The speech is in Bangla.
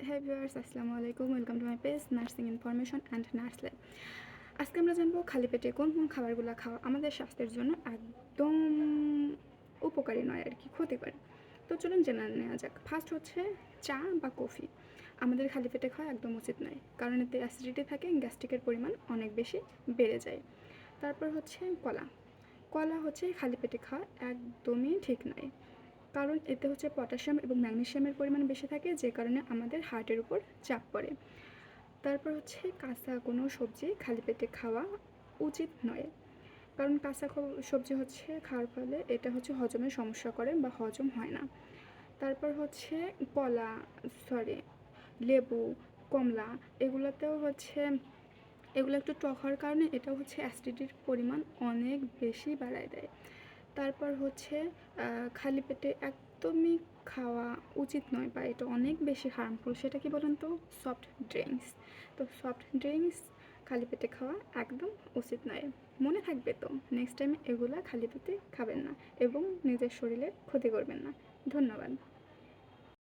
হ্যাঁ ভিউয়ার্স, আসসালামু আলাইকুম। Welcome to my page nursing information and nurse life. আজকে আমরা জানবো খালি পেটে কোন কোন খাবারগুলো খাওয়া আমাদের স্বাস্থ্যের জন্য একদম উপকারী নয় আর কি, ক্ষতিকর। তো চলুন জেনে নেওয়া যাক। ফার্স্ট হচ্ছে চা বা কফি। আমাদের খালি পেটে খাওয়া একদম উচিত নয়, কারণ এতে অ্যাসিডিটি থাকে, গ্যাস্ট্রিকের পরিমাণ অনেক বেশি বেড়ে যায়। তারপর হচ্ছে কলা। কলা হচ্ছে খালি পেটে খাওয়া একদমই ঠিক নয়, কারণ এতে হচ্ছে পটাশিয়াম এবং ম্যাগনেসিয়ামের পরিমাণ বেশি থাকে, যে কারণে আমাদের হার্টের উপর চাপ পড়ে। তারপর হচ্ছে কাঁচা কোনো সবজি খালি পেটে খাওয়া উচিত নয়, কারণ কাঁচা সবজি হচ্ছে খাওয়ার ফলে এটা হচ্ছে হজমের সমস্যা করে বা হজম হয় না। তারপর হচ্ছে কলা, সরি, লেবু, কমলা, এগুলোতেও হচ্ছে এগুলো একটু টক হওয়ার কারণে এটা হচ্ছে অ্যাসিডিটির পরিমাণ অনেক বেশি বাড়ায় দেয়। তারপর হচ্ছে খালি পেটে একদমই খাওয়া উচিত নয় বা এটা অনেক বেশি হার্মফুল, সেটা কি বলুন তো? Soft drinks. তো সফট ড্রিঙ্কস খালি পেটে খাওয়া একদম উচিত নয়। মনে থাকবে তো, নেক্সট টাইম এগুলা খালি পেটে খাবেন না এবং নিজের শরীরের ক্ষতি করবেন না। ধন্যবাদ।